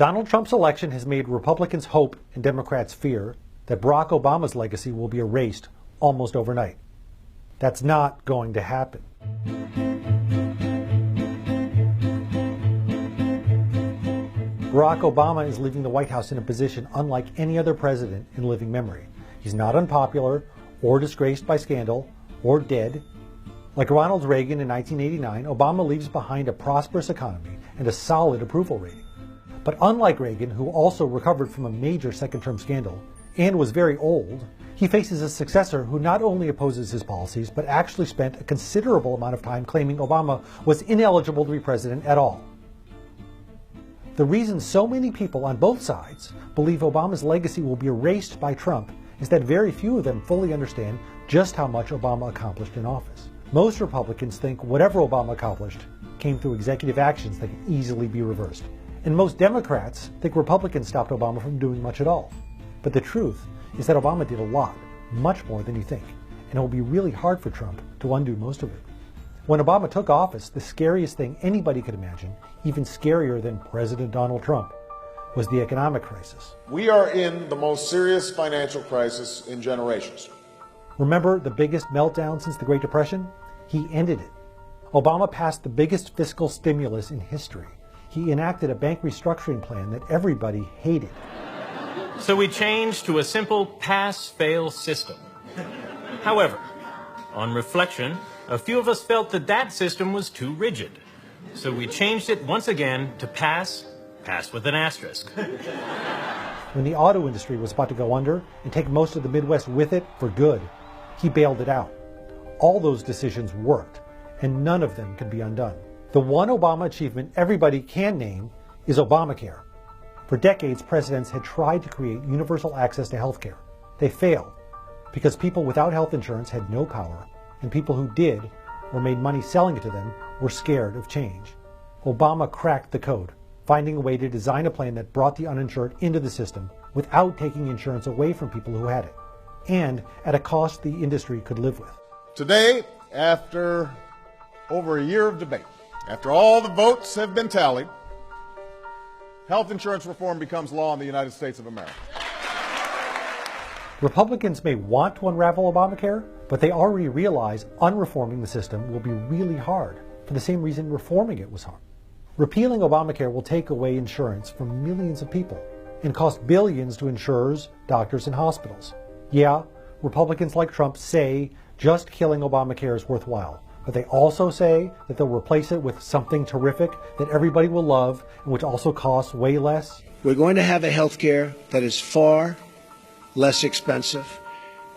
Donald Trump's election has made Republicans hope and Democrats fear that Barack Obama's legacy will be erased almost overnight. That's not going to happen. Barack Obama is leaving the White House in a position unlike any other president in living memory. He's not unpopular or disgraced by scandal or dead. Like Ronald Reagan in 1989, Obama leaves behind a prosperous economy and a solid approval rating. But unlike Reagan, who also recovered from a major second-term scandal and was very old, he faces a successor who not only opposes his policies, but actually spent a considerable amount of time claiming Obama was ineligible to be president at all. The reason so many people on both sides believe Obama's legacy will be erased by Trump is that very few of them fully understand just how much Obama accomplished in office. Most Republicans think whatever Obama accomplished came through executive actions that can easily be reversed. And most Democrats think Republicans stopped Obama from doing much at all. But the truth is that Obama did a lot, much more than you think, and it will be really hard for Trump to undo most of it. When Obama took office, the scariest thing anybody could imagine, even scarier than President Donald Trump, was the economic crisis. We are in the most serious financial crisis in generations. Remember the biggest meltdown since the Great Depression? He ended it. Obama passed the biggest fiscal stimulus in history. He enacted a bank restructuring plan that everybody hated. So we changed to a simple pass-fail system. However, on reflection, a few of us felt that that system was too rigid. So we changed it once again to pass with an asterisk. When the auto industry was about to go under and take most of the Midwest with it for good, he bailed it out. All those decisions worked, and none of them can be undone. The one Obama achievement everybody can name is Obamacare. For decades, presidents had tried to create universal access to health care. They failed because people without health insurance had no power, and people who did or made money selling it to them were scared of change. Obama cracked the code, finding a way to design a plan that brought the uninsured into the system without taking insurance away from people who had it, and at a cost the industry could live with. Today, after over a year of debate, after all the votes have been tallied, health insurance reform becomes law in the United States of America. Republicans may want to unravel Obamacare, but they already realize unreforming the system will be really hard, for the same reason reforming it was hard. Repealing Obamacare will take away insurance from millions of people and cost billions to insurers, doctors, and hospitals. Yeah, Republicans like Trump say just killing Obamacare is worthwhile, but they also say that they'll replace it with something terrific that everybody will love and which also costs way less. We're going to have a health care that is far less expensive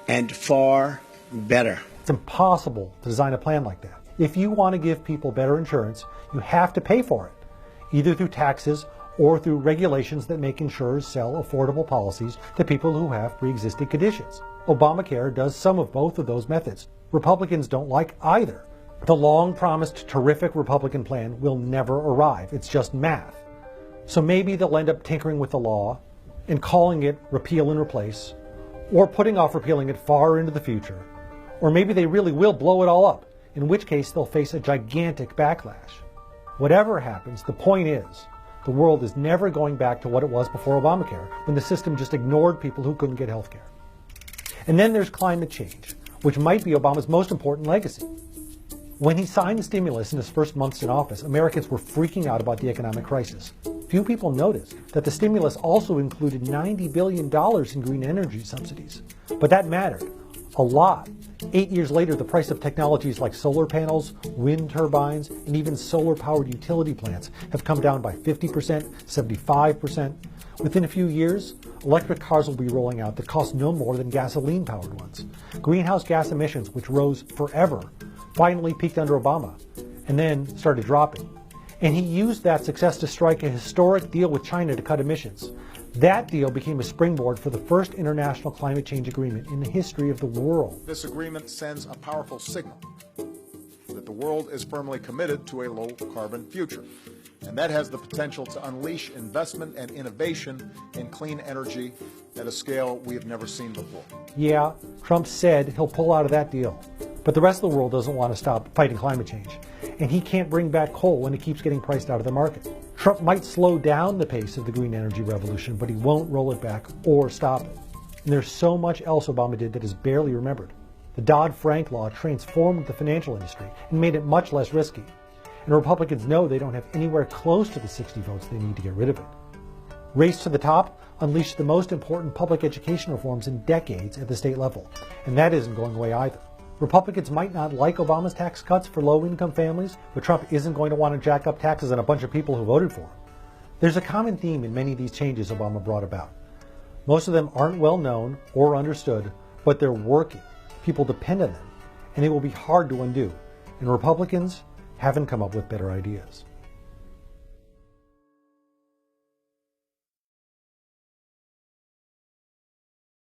and far better. It's impossible to design a plan like that. If you want to give people better insurance, you have to pay for it, either through taxes or through regulations that make insurers sell affordable policies to people who have pre-existing conditions. Obamacare does some of both of those methods. Republicans don't like either. The long-promised terrific Republican plan will never arrive. It's just math. So maybe they'll end up tinkering with the law and calling it repeal and replace, or putting off repealing it far into the future. Or maybe they really will blow it all up, in which case they'll face a gigantic backlash. Whatever happens, the point is, the world is never going back to what it was before Obamacare, when the system just ignored people who couldn't get health care. And then there's climate change, which might be Obama's most important legacy. When he signed the stimulus in his first months in office, Americans were freaking out about the economic crisis. Few people noticed that the stimulus also included $90 billion in green energy subsidies. But that mattered a lot. 8 years later, the price of technologies like solar panels, wind turbines, and even solar-powered utility plants have come down by 50%, 75%. Within a few years, electric cars will be rolling out that cost no more than gasoline-powered ones. Greenhouse gas emissions, which rose forever, finally peaked under Obama, and then started dropping. And he used that success to strike a historic deal with China to cut emissions. That deal became a springboard for the first international climate change agreement in the history of the world. This agreement sends a powerful signal that the world is firmly committed to a low-carbon future. And that has the potential to unleash investment and innovation in clean energy at a scale we have never seen before. Yeah, Trump said he'll pull out of that deal. But the rest of the world doesn't want to stop fighting climate change. And he can't bring back coal when it keeps getting priced out of the market. Trump might slow down the pace of the green energy revolution, but he won't roll it back or stop it. And there's so much else Obama did that is barely remembered. The Dodd-Frank law transformed the financial industry and made it much less risky. And Republicans know they don't have anywhere close to the 60 votes they need to get rid of it. Race to the Top unleashed the most important public education reforms in decades at the state level, and that isn't going away either. Republicans might not like Obama's tax cuts for low-income families, but Trump isn't going to want to jack up taxes on a bunch of people who voted for him. There's a common theme in many of these changes Obama brought about. Most of them aren't well known or understood, but they're working. People depend on them, and they will be hard to undo. And Republicans haven't come up with better ideas.